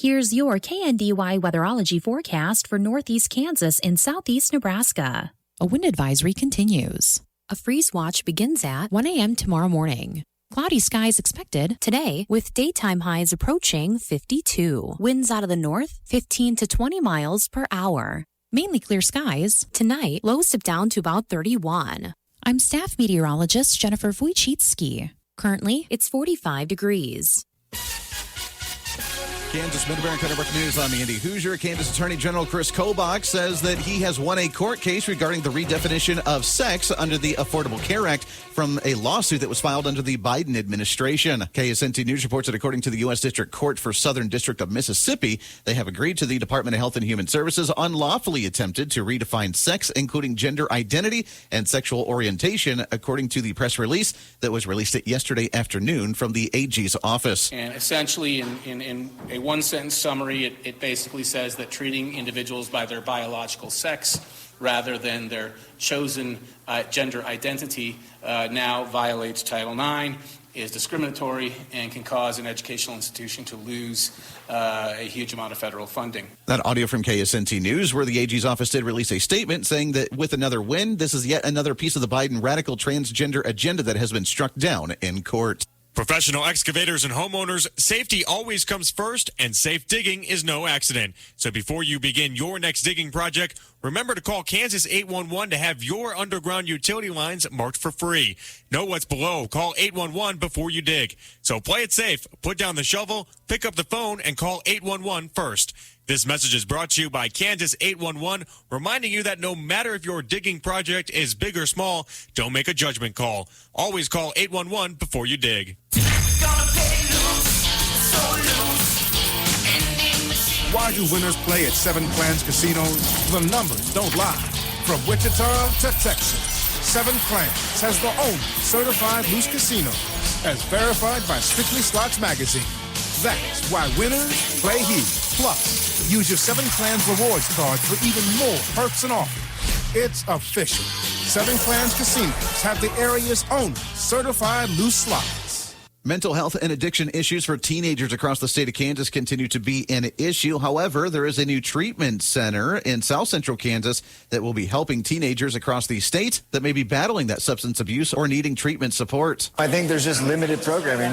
Here's your KNDY weatherology forecast for northeast Kansas and southeast Nebraska. A wind advisory continues. A freeze watch begins at 1 a.m. tomorrow morning. Cloudy skies expected today, with daytime highs approaching 52. Winds out of the north, 15 to 20 miles per hour. Mainly clear skies. Tonight, lows dip down to about 31. I'm staff meteorologist Jennifer Wojcicki. Currently, it's 45 degrees. Kansas Mid-America Network News. I'm Andy Hoosier. Kansas Attorney General Chris Kobach says that he has won a court case regarding the redefinition of sex under the Affordable Care Act from a lawsuit that was filed under the Biden administration. KSNT News reports that according to the U.S. District Court for Southern District of Mississippi, they have agreed to the Department of Health and Human Services unlawfully attempted to redefine sex, including gender identity and sexual orientation, according to the press release that was released yesterday afternoon from the AG's office. And essentially, in a one-sentence summary, it basically says that treating individuals by their biological sex rather than their chosen gender identity now violates Title IX, is discriminatory, and can cause an educational institution to lose a huge amount of federal funding. That audio from KSNT News, where the AG's office did release a statement saying that with another win, this is yet another piece of the Biden radical transgender agenda that has been struck down in court. Professional excavators and homeowners, safety always comes first, and safe digging is no accident. So before you begin your next digging project, remember to call Kansas 811 to have your underground utility lines marked for free. Know what's below. Call 811 before you dig. So play it safe. Put down the shovel, pick up the phone, and call 811 first. This message is brought to you by Kansas 811, reminding you that no matter if your digging project is big or small, don't make a judgment call. Always call 811 before you dig. Why do winners play at Seven Clans Casinos? The numbers don't lie. From Wichita to Texas, Seven Clans has the only certified loose casino, as verified by Strictly Slots Magazine. That's why winners play here. Plus, use your Seven Clans rewards card for even more perks and offers. It's official. Seven Clans Casinos have the area's only certified loose slots. Mental health and addiction issues for teenagers across the state of Kansas continue to be an issue. However, there is a new treatment center in South Central Kansas that will be helping teenagers across the state that may be battling that substance abuse or needing treatment support. I think there's just limited programming,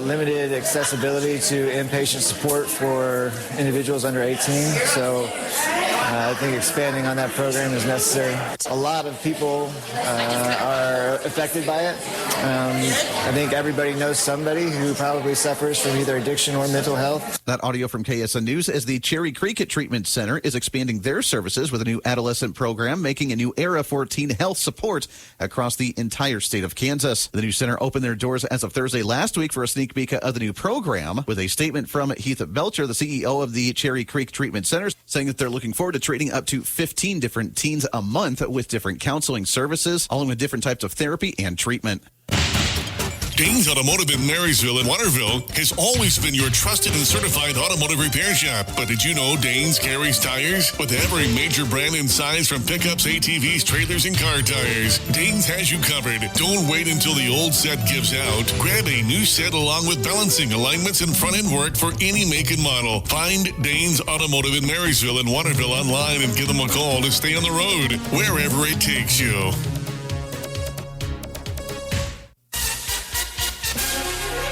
limited accessibility to inpatient support for individuals under 18. So I think expanding on that program is necessary. A lot of people are affected by it. I think everybody knows somebody who probably suffers from either addiction or mental health. That audio from KSN News as the Cherry Creek Treatment Center is expanding their services with a new adolescent program, making a new era for teen health support across the entire state of Kansas. The new center opened their doors as of Thursday last week for a sneak peek of the new program, with a statement from Heath Belcher, the CEO of the Cherry Creek Treatment Center, saying that they're looking forward to treating up to 15 different teens a month with different counseling services, along with different types of therapy and treatment. Danes Automotive in Marysville and Waterville has always been your trusted and certified automotive repair shop. But did you know Danes carries tires? With every major brand and size, from pickups, ATVs, trailers, and car tires, Danes has you covered. Don't wait until the old set gives out. Grab a new set along with balancing, alignments, and front-end work for any make and model. Find Danes Automotive in Marysville and Waterville online and give them a call to stay on the road, wherever it takes you.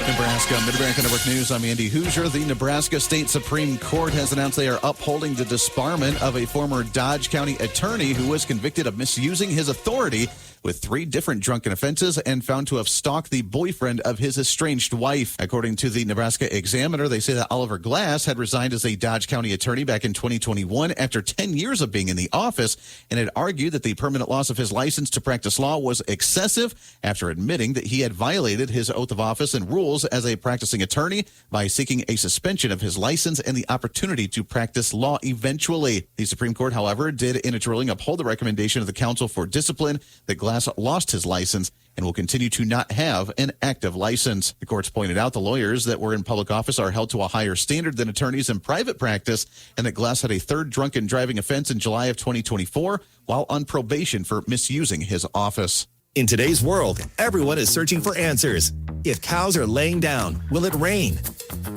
Nebraska Mid-America Network News. I'm Andy Hoosier. The Nebraska State Supreme Court has announced they are upholding the disbarment of a former Dodge County attorney who was convicted of misusing his authority with 3 different drunken offenses and found to have stalked the boyfriend of his estranged wife. According to the Nebraska Examiner, they say that Oliver Glass had resigned as a Dodge County attorney back in 2021 after 10 years of being in the office, and had argued that the permanent loss of his license to practice law was excessive after admitting that he had violated his oath of office and rules as a practicing attorney by seeking a suspension of his license and the opportunity to practice law eventually. The Supreme Court, however, did in its ruling uphold the recommendation of the Council for Discipline that Glass lost his license and will continue to not have an active license. The courts pointed out the lawyers that were in public office are held to a higher standard than attorneys in private practice, and that Glass had a 3rd drunken driving offense in July of 2024 while on probation for misusing his office. In today's world, everyone is searching for answers. If cows are laying down, will it rain?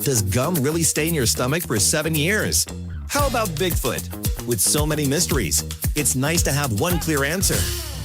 Does gum really stay in your stomach for 7 years? How about Bigfoot? With so many mysteries, it's nice to have one clear answer.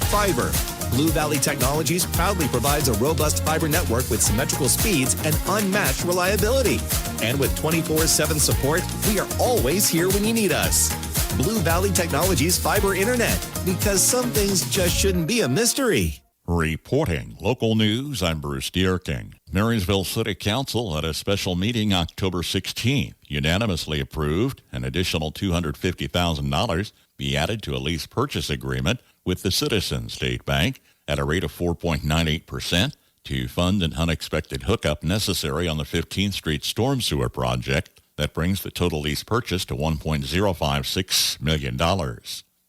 Fiber. Blue Valley Technologies proudly provides a robust fiber network with symmetrical speeds and unmatched reliability. And with 24/7 support, we are always here when you need us. Blue Valley Technologies Fiber Internet, because some things just shouldn't be a mystery. Reporting local news, I'm Bruce Dierking. Marysville City Council at a special meeting October 16th unanimously approved an additional $250,000 be added to a lease purchase agreement with the Citizens State Bank at a rate of 4.98% to fund an unexpected hookup necessary on the 15th Street Storm Sewer project that brings the total lease purchase to $1.056 million.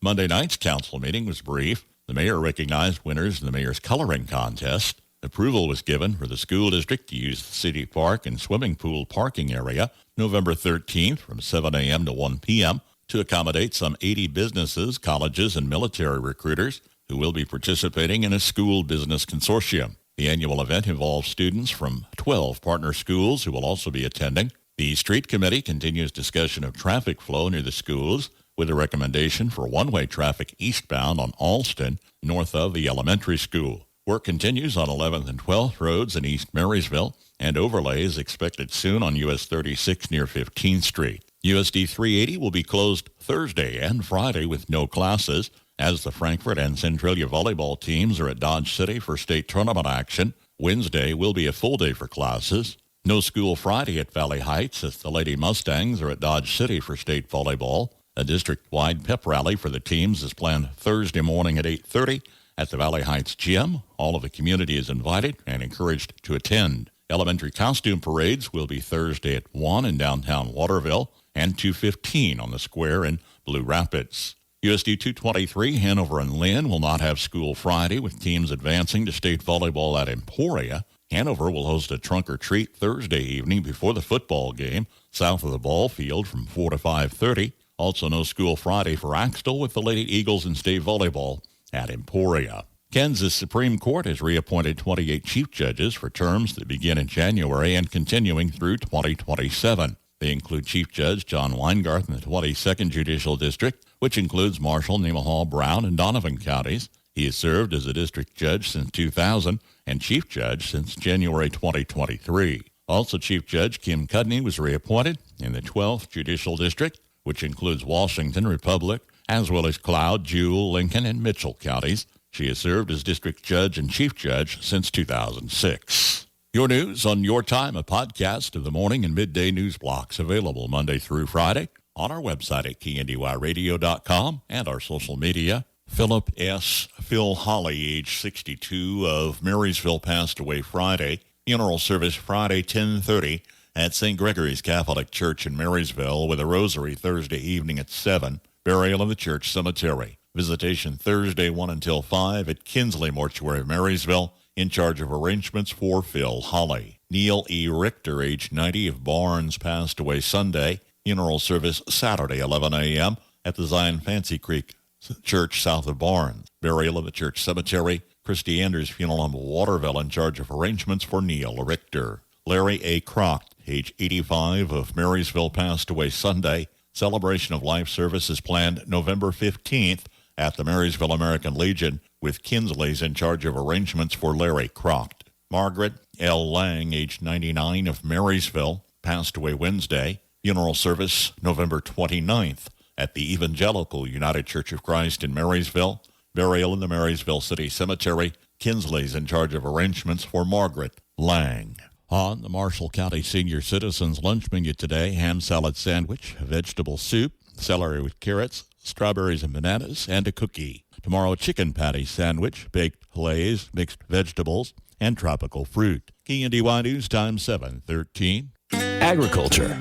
Monday night's council meeting was brief. The mayor recognized winners in the mayor's coloring contest. Approval was given for the school district to use the city park and swimming pool parking area November 13th from 7 a.m. to 1 p.m. to accommodate some 80 businesses, colleges, and military recruiters who will be participating in a school business consortium. The annual event involves students from 12 partner schools who will also be attending. The street committee continues discussion of traffic flow near the schools with a recommendation for one-way traffic eastbound on Alston, north of the elementary school. Work continues on 11th and 12th roads in East Marysville, and overlay is expected soon on US 36 near 15th Street. USD 380 will be closed Thursday and Friday with no classes, as the Frankfort and Centralia volleyball teams are at Dodge City for state tournament action. Wednesday will be a full day for classes. No school Friday at Valley Heights, as the Lady Mustangs are at Dodge City for state volleyball. A district-wide pep rally for the teams is planned Thursday morning at 8:30 at the Valley Heights Gym. All of the community is invited and encouraged to attend. Elementary costume parades will be Thursday at 1 in downtown Waterville and 2:15 on the square in Blue Rapids. USD 223, Hanover and Lynn will not have school Friday with teams advancing to state volleyball at Emporia. Hanover will host a trunk or treat Thursday evening before the football game south of the ball field from 4 to 5:30. Also no school Friday for Axtell with the Lady Eagles in state volleyball at Emporia. Kansas Supreme Court has reappointed 28 chief judges for terms that begin in January and continuing through 2027. They include Chief Judge John Weingarth in the 22nd Judicial District, which includes Marshall, Nemaha, Brown, and Donovan counties. He has served as a district judge since 2000 and chief judge since January 2023. Also, Chief Judge Kim Cudney was reappointed in the 12th Judicial District, which includes Washington, Republic, as well as Cloud, Jewell, Lincoln, and Mitchell counties. She has served as district judge and chief judge since 2006. Your news on Your Time, a podcast of the morning and midday news blocks available Monday through Friday on our website at KNDYradio.com and our social media. Philip S. Phil Holly, age 62, of Marysville, passed away Friday. Funeral service Friday, 10:30 at St. Gregory's Catholic Church in Marysville, with a rosary Thursday evening at 7. Burial in the church cemetery. Visitation Thursday 1 until 5 at Kinsley Mortuary of Marysville, in charge of arrangements for Phil Holly. Neil E. Richter, age 90, of Barnes, passed away Sunday. Funeral service Saturday 11 a.m. at the Zion Fancy Creek Church south of Barnes. Burial in the church cemetery. Christy Anders Funeral Home of Waterville, in charge of arrangements for Neil Richter. Larry A. Croft, age 85, of Marysville, passed away Sunday. Celebration of Life service is planned November 15th at the Marysville American Legion, with Kinsley's in charge of arrangements for Larry Croft. Margaret L. Lang, age 99, of Marysville, passed away Wednesday. Funeral service November 29th at the Evangelical United Church of Christ in Marysville. Burial in the Marysville City Cemetery. Kinsley's in charge of arrangements for Margaret Lang. On the Marshall County Senior Citizens lunch menu today, ham salad sandwich, vegetable soup, celery with carrots, strawberries and bananas, and a cookie. Tomorrow, chicken patty sandwich, baked fillets, mixed vegetables, and tropical fruit. KNDY News Time 7:13. Agriculture.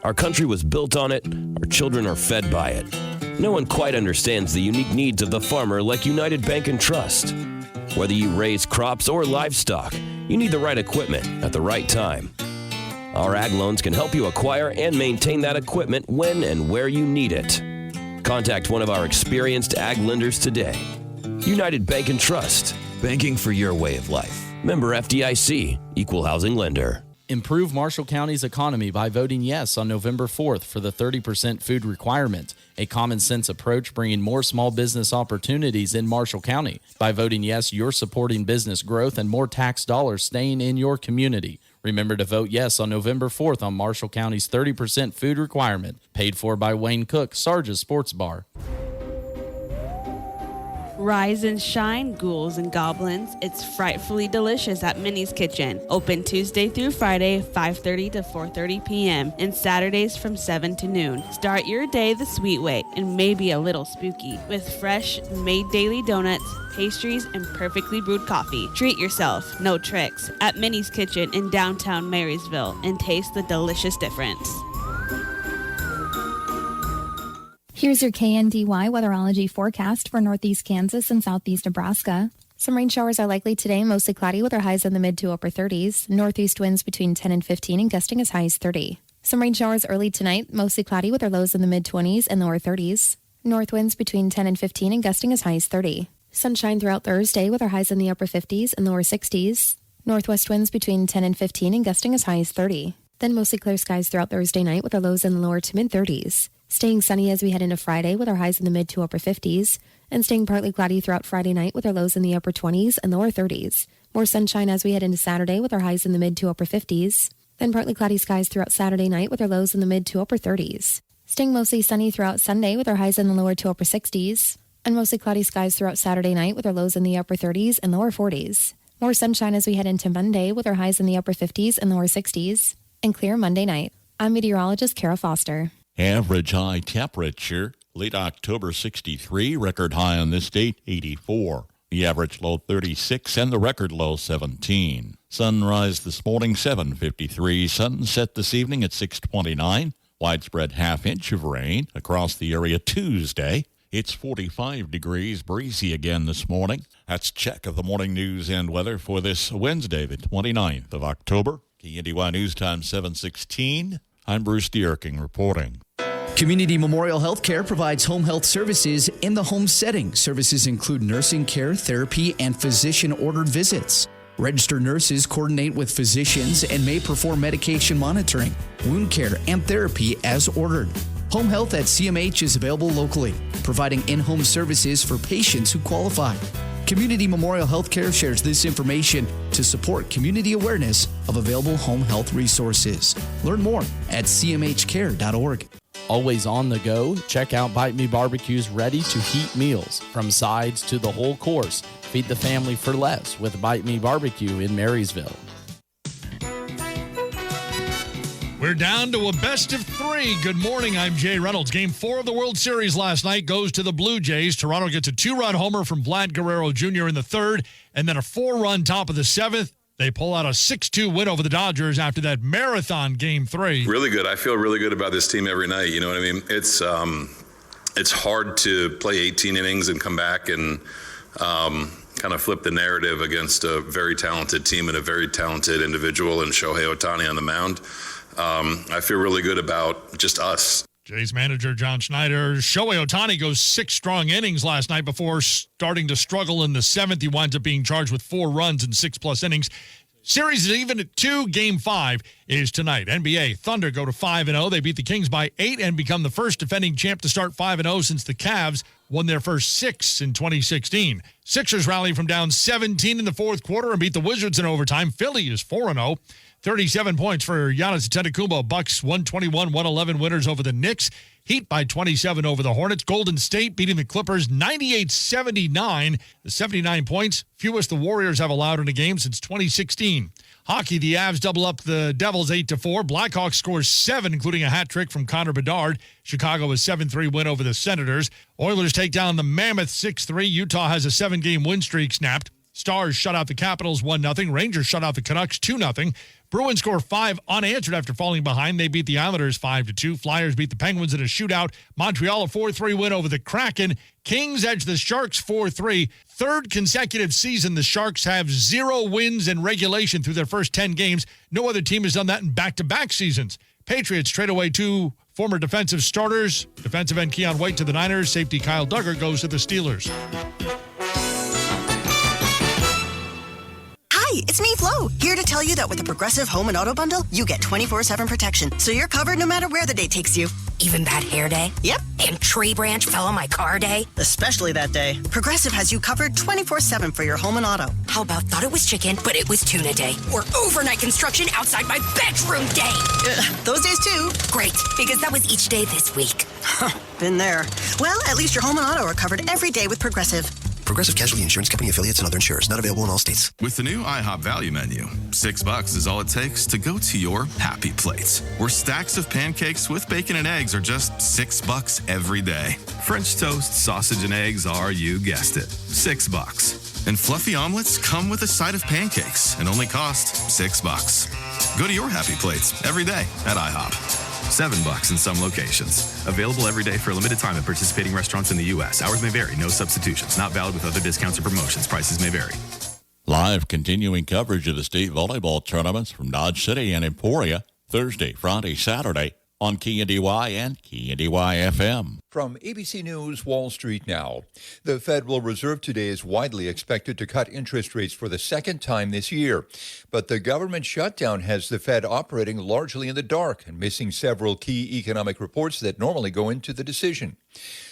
Our country was built on it. Our children are fed by it. No one quite understands the unique needs of the farmer like United Bank and Trust. Whether you raise crops or livestock, you need the right equipment at the right time. Our ag loans can help you acquire and maintain that equipment when and where you need it. Contact one of our experienced ag lenders today. United Bank and Trust. Banking for your way of life. Member FDIC. Equal housing lender. Improve Marshall County's economy by voting yes on November 4th for the 30% food requirement, a common-sense approach bringing more small business opportunities in Marshall County. By voting yes, you're supporting business growth and more tax dollars staying in your community. Remember to vote yes on November 4th on Marshall County's 30% food requirement, paid for by Wayne Cook, Sarge's Sports Bar. Rise and shine, ghouls and goblins. It's frightfully delicious at Minnie's Kitchen. Open Tuesday through Friday, 5:30 to 4:30 p.m. and Saturdays from 7 to noon. Start your day the sweet way and maybe a little spooky with fresh, made daily donuts, pastries, and perfectly brewed coffee. Treat yourself, no tricks, at Minnie's Kitchen in downtown Marysville and taste the delicious difference. Here's your KNDY weatherology forecast for northeast Kansas and southeast Nebraska. Some rain showers are likely today, mostly cloudy with our highs in the mid to upper 30s. Northeast winds between 10 and 15 and gusting as high as 30. Some rain showers early tonight, mostly cloudy with our lows in the mid 20s and lower 30s. North winds between 10 and 15 and gusting as high as 30. Sunshine throughout Thursday with our highs in the upper 50s and lower 60s. Northwest winds between 10 and 15 and gusting as high as 30. Then mostly clear skies throughout Thursday night with our lows in the lower to mid 30s. Staying sunny as we head into Friday with our highs in the mid to upper 50s, and staying partly cloudy throughout Friday night with our lows in the upper 20s and lower 30s. More sunshine as we head into Saturday with our highs in the mid to upper 50s, then partly cloudy skies throughout Saturday night with our lows in the mid to upper 30s. Staying mostly sunny throughout Sunday with our highs in the lower to upper 60s, and mostly cloudy skies throughout Saturday night with our lows in the upper 30s and lower 40s. More sunshine as we head into Monday with our highs in the upper 50s and lower 60s, and clear Monday night. I'm meteorologist Kara Foster. Average high temperature, late October 63, record high on this date 84. The average low 36 and the record low 17. Sunrise this morning 7:53, sunset this evening at 6:29. Widespread half-inch of rain across the area Tuesday. It's 45 degrees, breezy again this morning. That's check of the morning news and weather for this Wednesday, the 29th of October. KNDY News Time 7:16. I'm Bruce Dierking reporting. Community Memorial Healthcare provides home health services in the home setting. Services include nursing care, therapy, and physician-ordered visits. Registered nurses coordinate with physicians and may perform medication monitoring, wound care, and therapy as ordered. Home health at CMH is available locally, providing in-home services for patients who qualify. Community Memorial Healthcare shares this information to support community awareness of available home health resources. Learn more at cmhcare.org. Always on the go, check out Bite Me Barbecue's ready-to-heat meals. From sides to the whole course, feed the family for less with Bite Me Barbecue in Marysville. We're down to a best of three. Good morning, I'm Jay Reynolds. Game 4 of the World Series last night goes to the Blue Jays. Toronto gets a 2-run homer from Vlad Guerrero Jr. in the third, and then a 4-run top of the seventh. They pull out a 6-2 win over the Dodgers after that marathon Game 3. Really good. I feel really good about this team every night. You know what I mean? It's hard to play 18 innings and come back and kind of flip the narrative against a very talented team and a very talented individual in Shohei Ohtani on the mound. I feel really good about just us. Jays manager John Schneider. Shohei Ohtani goes 6 strong innings last night before starting to struggle in the 7th. He winds up being charged with 4 runs in 6+ innings. Series is even at 2. Game 5 is tonight. NBA Thunder go to 5-0. They beat the Kings by 8 and become the first defending champ to start 5-0 since the Cavs won their first 6 in 2016. Sixers rally from down 17 in the fourth quarter and beat the Wizards in overtime. Philly is 4-0. 37 points for Giannis Antetokounmpo. Bucks 121-111 winners over the Knicks. Heat by 27 over the Hornets. Golden State beating the Clippers 98-79. The 79 points, fewest the Warriors have allowed in a game since 2016. Hockey, the Avs double up the Devils 8-4. Blackhawks scores 7, including a hat trick from Connor Bedard. Chicago a 7-3 win over the Senators. Oilers take down the Mammoth 6-3. Utah has a 7-game win streak snapped. Stars shut out the Capitals 1-0. Rangers shut out the Canucks 2-0. Bruins score 5 unanswered after falling behind. They beat the Islanders 5-2. Flyers beat the Penguins in a shootout. Montreal a 4-3 win over the Kraken. Kings edge the Sharks 4-3. Third consecutive season, the Sharks have 0 wins in regulation through their first 10 games. No other team has done that in back-to-back seasons. Patriots trade away 2 former defensive starters. Defensive end Keon White to the Niners. Safety Kyle Duggar goes to the Steelers. Hi, Hi, it's me, Flo, here to tell you that with the Progressive Home and Auto Bundle, you get 24/7 protection, so you're covered no matter where the day takes you. Even bad hair day? Yep. And tree branch fell on my car day? Especially that day. Progressive has you covered 24/7 for your home and auto. How about thought it was chicken, but it was tuna day? Or overnight construction outside my bedroom day? Those days too. Great, because that was each day this week. Been there. Well, at least your home and auto are covered every day with Progressive. Progressive Casualty Insurance Company affiliates and other insurers. Not available in all states. With the new IHOP value menu, $6 is all it takes to go to your happy place, where stacks of pancakes with bacon and eggs are just $6 every day. French toast, sausage, and eggs are, you guessed it, $6. And fluffy omelets come with a side of pancakes and only cost $6. Go to your happy plates every day at IHOP. $7 in some locations. Available every day for a limited time at participating restaurants in the U.S. Hours may vary. No substitutions. Not valid with other discounts or promotions. Prices may vary. Live continuing coverage of the state volleyball tournaments from Dodge City and Emporia, Thursday, Friday, Saturday on KNDY and KNDY FM. From ABC News Wall Street Now. The Federal Reserve today is widely expected to cut interest rates for the second time this year. But the government shutdown has the Fed operating largely in the dark and missing several key economic reports that normally go into the decision.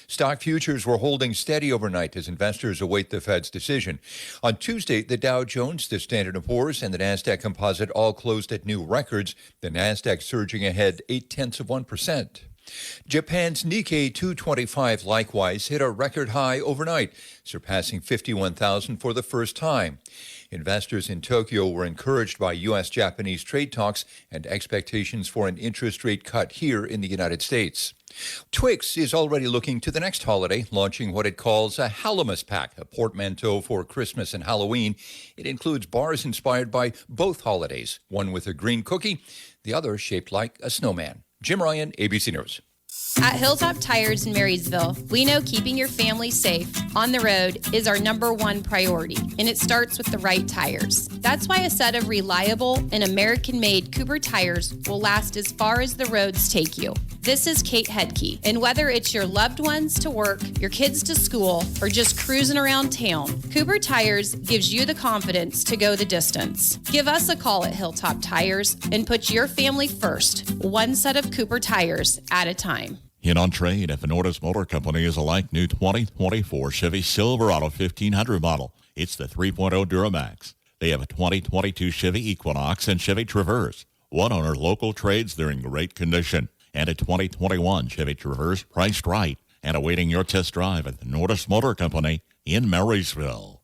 Stock futures were holding steady overnight as investors await the Fed's decision. On Tuesday, the Dow Jones, the Standard & Poor's, and the Nasdaq Composite all closed at new records, the Nasdaq surging ahead 0.8%. Japan's Nikkei 225 likewise hit a record high overnight, surpassing 51,000 for the first time. Investors in Tokyo were encouraged by U.S.-Japanese trade talks and expectations for an interest rate cut here in the United States. Twix is already looking to the next holiday, launching what it calls a Hallowmas Pack, a portmanteau for Christmas and Halloween. It includes bars inspired by both holidays, one with a green cookie, the other shaped like a snowman. Jim Ryan, ABC News. At Hilltop Tires in Marysville, we know keeping your family safe on the road is our #1 priority, and it starts with the right tires. That's why a set of reliable and American-made Cooper tires will last as far as the roads take you. This is Kate Hedke, and whether it's your loved ones to work, your kids to school, or just cruising around town, Cooper Tires gives you the confidence to go the distance. Give us a call at Hilltop Tires and put your family first, one set of Cooper tires at a time. In on trade at Venortis Motor Company is a like new 2024 Chevy Silverado 1500 model. It's the 3.0 Duramax. They have a 2022 Chevy Equinox and Chevy Traverse. One owner local trades, they're in great condition. And a 2021 Chevy Traverse priced right and awaiting your test drive at the Venortis Motor Company in Marysville.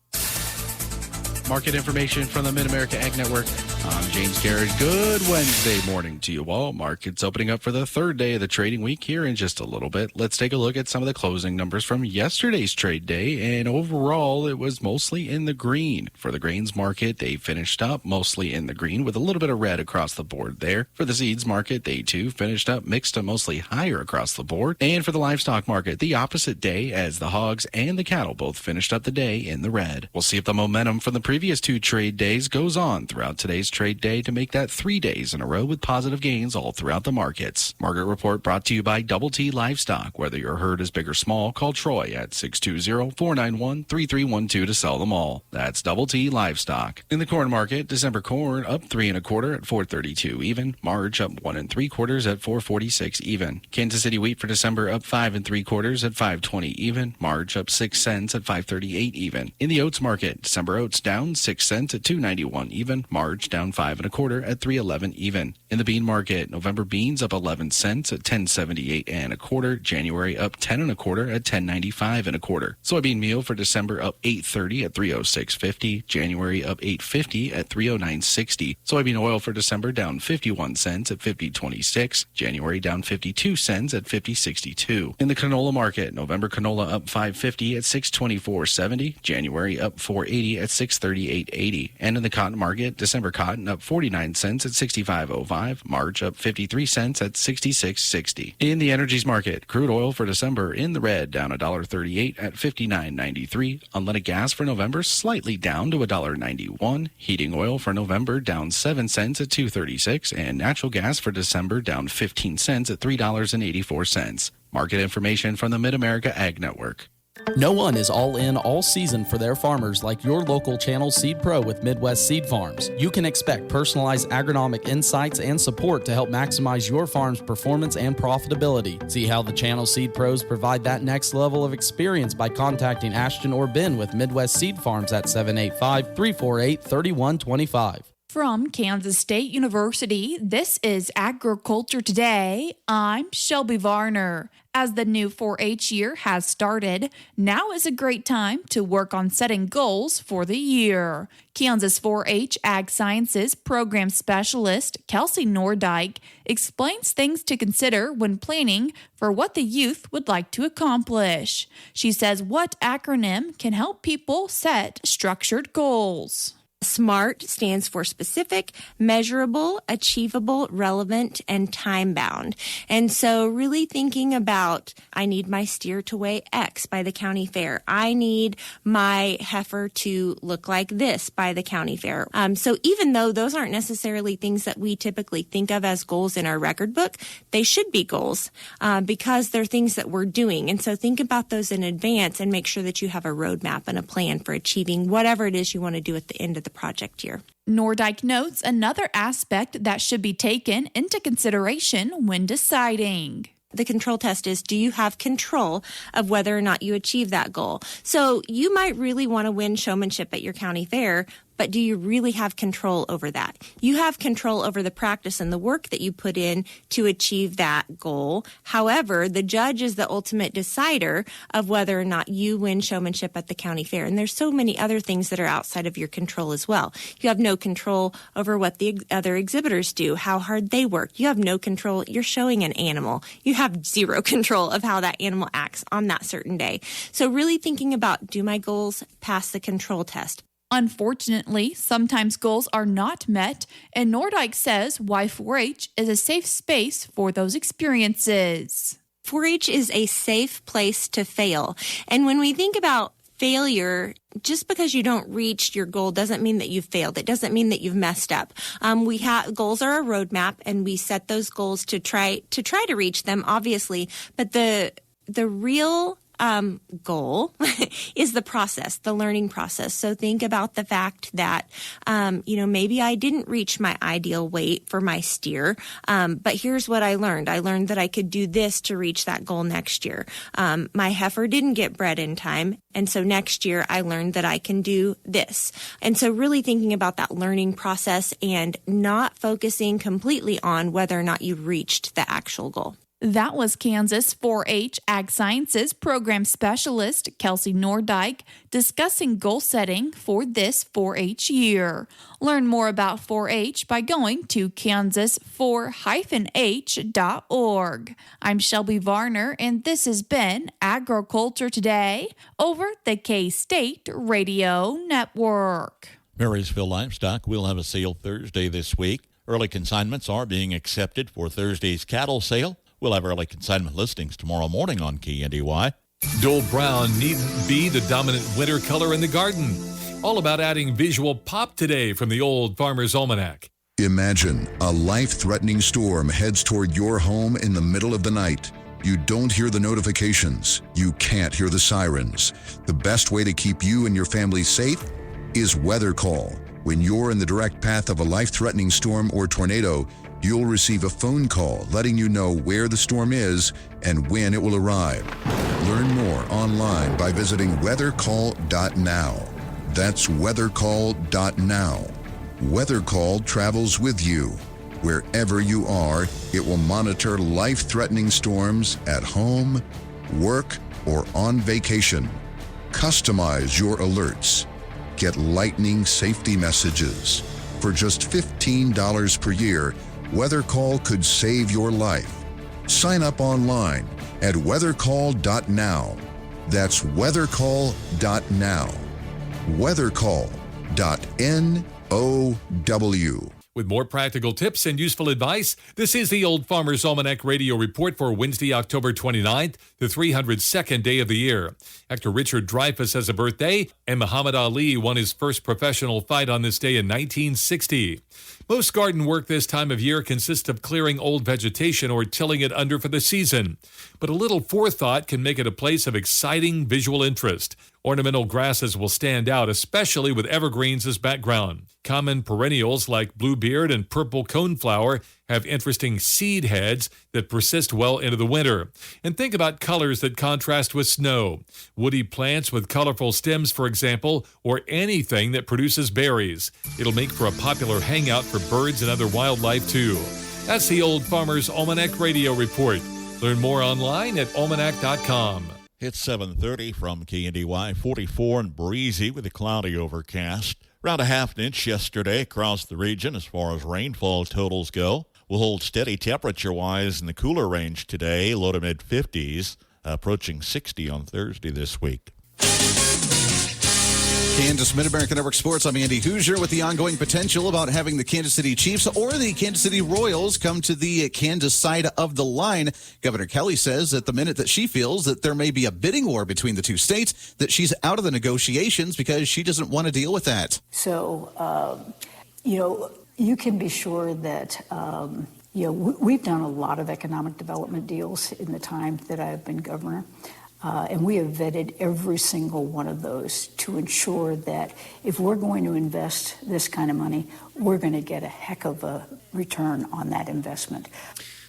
Market information from the Mid-America Ag Network. I'm James Garrett. Good Wednesday morning to you all. Markets opening up for the third day of the trading week here in just a little bit. Let's take a look at some of the closing numbers from yesterday's trade day. And overall, it was mostly in the green. For the grains market, they finished up mostly in the green with a little bit of red across the board there. For the seeds market, they too finished up mixed to mostly higher across the board. And for the livestock market, the opposite day as the hogs and the cattle both finished up the day in the red. We'll see if the momentum from the previous two trade days goes on throughout today's trade day to make that 3 days in a row with positive gains all throughout the markets. Market report brought to you by Double T Livestock. Whether your herd is big or small, call Troy at 620-491-3312 to sell them all. That's Double T Livestock. In the corn market, December corn up 3 1/4 at $4.32 even. March up 1 3/4 at $4.46 even. Kansas City wheat for December up 5 3/4 at $5.20 even. March up 6 cents at $5.38 even. In the oats market, December oats down 6 cents at $2.91 even. March down 5 1/4 at $3.11 even. In the bean market, November beans up 11 cents at $10.78 1/4. January up 10 1/4 at $10.95 1/4. Soybean meal for December up 8.30 at $306.50. January up 8.50 at $309.60. Soybean oil for December down 51 cents at $50.26. January down 52 cents at $50.62. In the canola market, November canola up 5.50 at $624.70. January up 4.80 at $638.80. And in the cotton market, December cotton up 49 cents at $65.05. March up 53 cents at $66.60. In the energies market, crude oil for December in the red down $1.38 at $59.93. Unleaded gas for November slightly down to $1.91. Heating oil for November down 7 cents at $2.36. And natural gas for December down 15 cents at $3.84. Market information from the Mid-America Ag Network. No one is all in all season for their farmers like your local Channel Seed Pro with Midwest Seed Farms. You can expect personalized agronomic insights and support to help maximize your farm's performance and profitability. See how the Channel Seed Pros provide that next level of experience by contacting Ashton or Ben with Midwest Seed Farms at 785-348-3125. From Kansas State University, this is Agriculture Today. I'm Shelby Varner. As the new 4-H year has started, now is a great time to work on setting goals for the year. Kansas 4-H Ag Sciences Program Specialist Kelsey Nordyke explains things to consider when planning for what the youth would like to accomplish. She says what acronym can help people set structured goals. SMART stands for specific, measurable, achievable, relevant, and time-bound. And so really thinking about, I need my steer to weigh X by the county fair. I need my heifer to look like this by the county fair. So even though those aren't necessarily things that we typically think of as goals in our record book, they should be goals because they're things that we're doing. And so think about those in advance and make sure that you have a roadmap and a plan for achieving whatever it is you want to do at the end of the project year. Nordyke notes another aspect that should be taken into consideration when deciding. The control test is, do you have control of whether or not you achieve that goal? So you might really want to win showmanship at your county fair, but do you really have control over that? You have control over the practice and the work that you put in to achieve that goal. However, the judge is the ultimate decider of whether or not you win showmanship at the county fair. And there's so many other things that are outside of your control as well. You have no control over what the other exhibitors do, how hard they work. You have no control. You're showing an animal. You have zero control of how that animal acts on that certain day. So really thinking about, do my goals pass the control test? Unfortunately, sometimes goals are not met, and Nordyke says why 4-H is a safe space for those experiences. 4-H is a safe place to fail. And when we think about failure, just because you don't reach your goal doesn't mean that you've failed. It doesn't mean that you've messed up. Goals are a roadmap, and we set those goals to try to reach them, obviously. But the real goal is the process, the learning process. So think about the fact that, maybe I didn't reach my ideal weight for my steer, but here's what I learned. I learned that I could do this to reach that goal next year. My heifer didn't get bred in time, and so next year I learned that I can do this. And so really thinking about that learning process and not focusing completely on whether or not you reached the actual goal. That was Kansas 4-H Ag Sciences Program Specialist Kelsey Nordyke discussing goal setting for this 4-H year. Learn more about 4-H by going to kansas4-h.org. I'm Shelby Varner, and this has been Agriculture Today over the K-State Radio Network. Marysville Livestock will have a sale Thursday this week. Early consignments are being accepted for Thursday's cattle sale. We'll have early consignment listings tomorrow morning on KNDY. Dole Brown needn't be the dominant winter color in the garden. All about adding visual pop today from the Old Farmer's Almanac. Imagine a life-threatening storm heads toward your home in the middle of the night. You don't hear the notifications. You can't hear the sirens. The best way to keep you and your family safe is Weather Call. When you're in the direct path of a life-threatening storm or tornado, you'll receive a phone call letting you know where the storm is and when it will arrive. Learn more online by visiting weathercall.now. That's weathercall.now. WeatherCall travels with you. Wherever you are, it will monitor life-threatening storms at home, work, or on vacation. Customize your alerts. Get lightning safety messages. For just $15 per year, WeatherCall could save your life. Sign up online at weathercall.now. That's weathercall.now. Weathercall.now. With more practical tips and useful advice, this is the Old Farmer's Almanac Radio Report for Wednesday, October 29th, the 302nd day of the year. Actor Richard Dreyfuss has a birthday, and Muhammad Ali won his first professional fight on this day in 1960. Most garden work this time of year consists of clearing old vegetation or tilling it under for the season. But a little forethought can make it a place of exciting visual interest. Ornamental grasses will stand out, especially with evergreens as background. Common perennials like bluebeard and purple coneflower have interesting seed heads that persist well into the winter. And think about colors that contrast with snow. Woody plants with colorful stems, for example, or anything that produces berries. It'll make for a popular hangout for birds and other wildlife, too. That's the Old Farmer's Almanac Radio Report. Learn more online at almanac.com. It's 7:30 from KNDY, 44 and breezy with a cloudy overcast. Around a half an inch yesterday across the region as far as rainfall totals go. We'll hold steady temperature-wise in the cooler range today, low to mid-50s, approaching 60 on Thursday this week. Kansas Mid-American Network Sports. I'm Andy Hoosier with the ongoing potential about having the Kansas City Chiefs or the Kansas City Royals come to the Kansas side of the line. Governor Kelly says at the minute that she feels that there may be a bidding war between the two states, that she's out of the negotiations because she doesn't want to deal with that. So, you can be sure that, we've done a lot of economic development deals in the time that I've been governor. And we have vetted every single one of those to ensure that if we're going to invest this kind of money, we're going to get a heck of a return on that investment.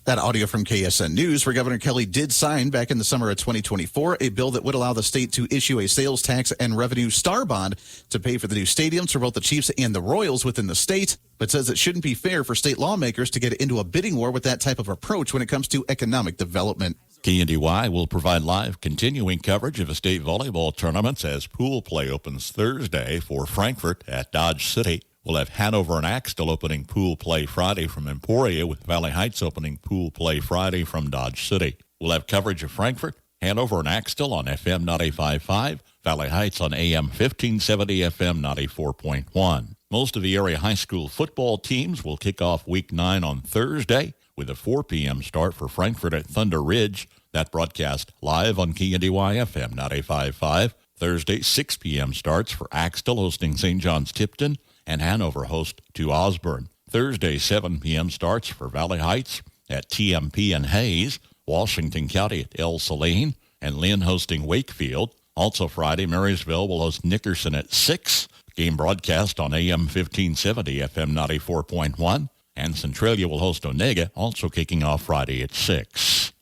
That audio from KSN News, where Governor Kelly did sign back in the summer of 2024 a bill that would allow the state to issue a sales tax and revenue star bond to pay for the new stadiums for both the Chiefs and the Royals within the state, but says it shouldn't be fair for state lawmakers to get into a bidding war with that type of approach when it comes to economic development. KNDY will provide live continuing coverage of the state volleyball tournaments as pool play opens Thursday for Frankfort at Dodge City. We'll have Hanover and Axtell opening pool play Friday from Emporia, with Valley Heights opening pool play Friday from Dodge City. We'll have coverage of Frankfort, Hanover, and Axtell on FM 95.5, Valley Heights on AM 1570, FM 94.1. Most of the area high school football teams will kick off Week 9 on Thursday with a 4 p.m. start for Frankfort at Thunder Ridge. That broadcast live on KNDY FM 95.5. Thursday, 6 p.m. starts for Axtell hosting St. John's Tipton, and Hanover host to Osborne. Thursday, 7 p.m. starts for Valley Heights at TMP and Hayes, Washington County at El Saline, and Lynn hosting Wakefield. Also Friday, Marysville will host Nickerson at 6. Game broadcast on AM 1570, FM 94.1. And Centralia will host Onega, also kicking off Friday at 6.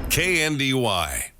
KNDY.